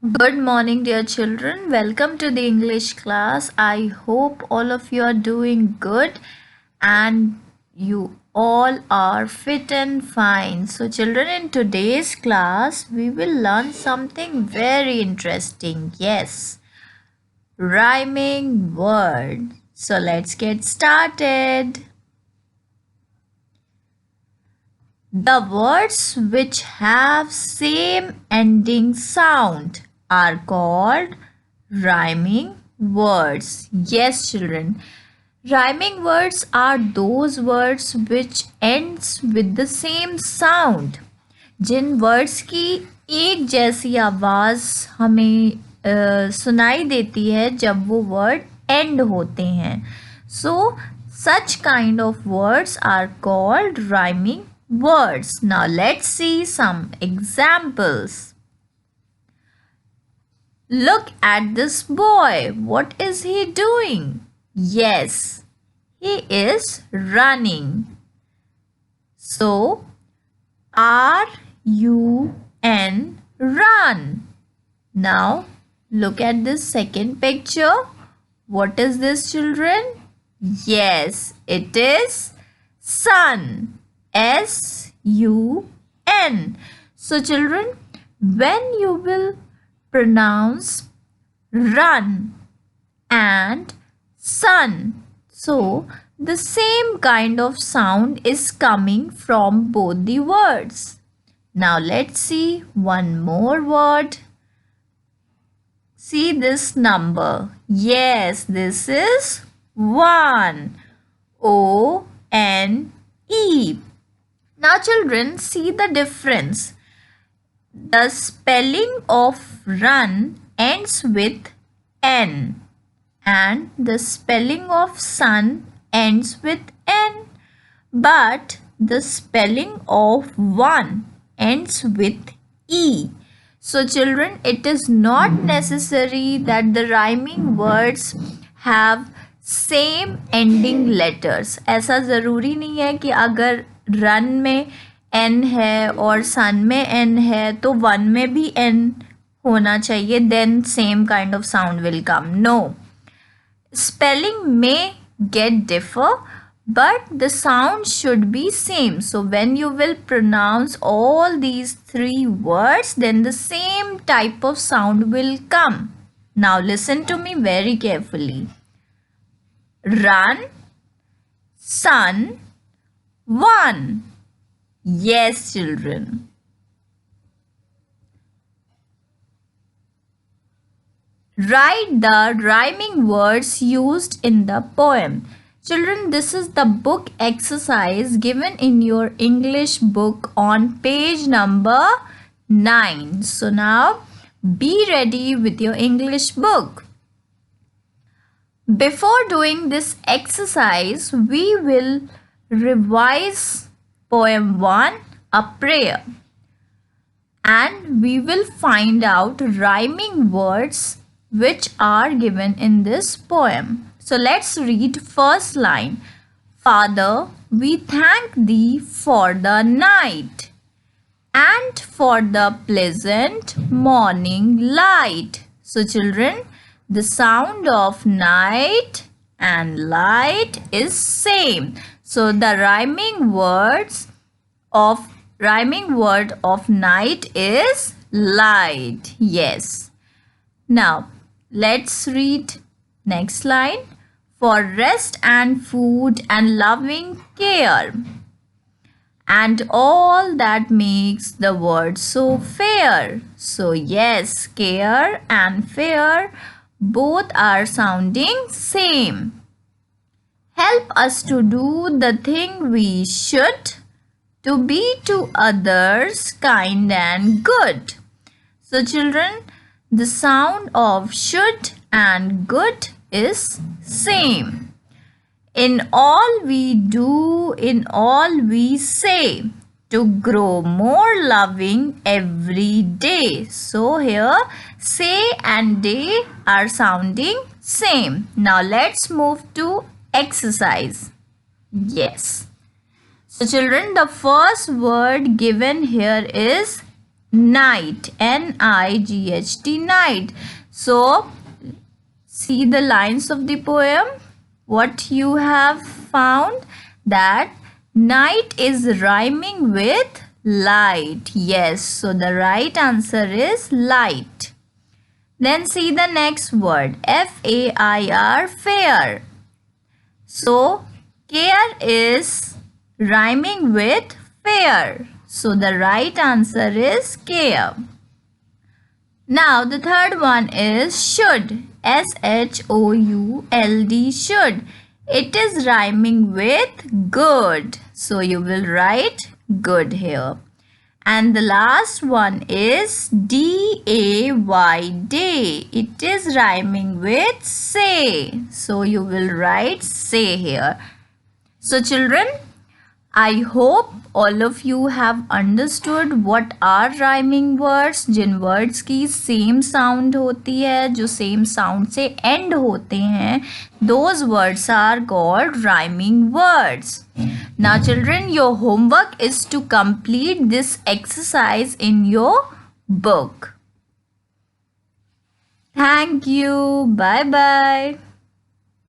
Good morning, dear children. Welcome to the English class. I hope all of you are doing good and you all are fit and fine. So, children, in today's class, we will learn something very interesting. Yes, rhyming word. So, let's get started. The words which have same ending sound are called rhyming words. Yes, children. Rhyming words are those words which ends with the same sound. जिन words की एक जैसी आवाज़ हमें सुनाई देती है जब वो वर्ड एंड होते हैं. सो such kind of words are called rhyming words. Now let's see some examples. Look at this boy. What is he doing? Yes, he is running. So RUN, run. Now look at this second picture. What is this, children? Yes, it is sun. SUN. So children, when you will pronounce run and sun, so the same kind of sound is coming from both the words. Now let's see one more word. See this number. Yes, this is 1. ONE. Now children, see the difference. The spelling of run ends with N and the spelling of sun ends with N, but the spelling of one ends with E. So children, it is not necessary that the rhyming words have same ending letters. ऐसा ज़रूरी नहीं है कि अगर run में N है और सन में एन है तो वन में भी एन होना चाहिए, then same kind of sound will come. No, spelling may get differ, but the sound should be same. So when you will pronounce all these three words, then the same type of sound will come. Now listen to me very carefully. Run, sun, one. Yes, children. Write the rhyming words used in the poem. Children, this is the book exercise given in your English book on page number 9. So now be ready with your English book. Before doing this exercise, we will revise poem 1, a prayer, and we will find out rhyming words which are given in this poem. So let's read first line. Father, we thank thee for the night and for the pleasant morning light. So children, the sound of night and light is same. So the rhyming word of night is light. Yes. Now let's read next line. For rest and food and loving care, and all that makes the world so fair. So yes, care and fair both are sounding same. Help us to do the thing we should, to be to others kind and good. So children, the sound of should and good is same. In all we do, in all we say, to grow more loving every day. So here say and day are sounding same. Now let's move to exercise. Yes. So children, the first word given here is night, N-I-G-H-T, night. So see the lines of the poem. What you have found? That night is rhyming with light. Yes, so the right answer is light. Then see the next word, F-A-I-R, fair. So care is rhyming with fair. So the right answer is care. Now the third one is should, S-H-O-U-L-D, should. It is rhyming with good. So you will write good here. And the last one is D-A-Y, day. It is rhyming with say. So you will write say here. So children, I hope all of you have understood what are rhyming words. जिन words की same sound होती है, जो same sound से end होते हैं, those words are called rhyming words. Now children, your homework is to complete this exercise in your book. Thank you. Bye bye.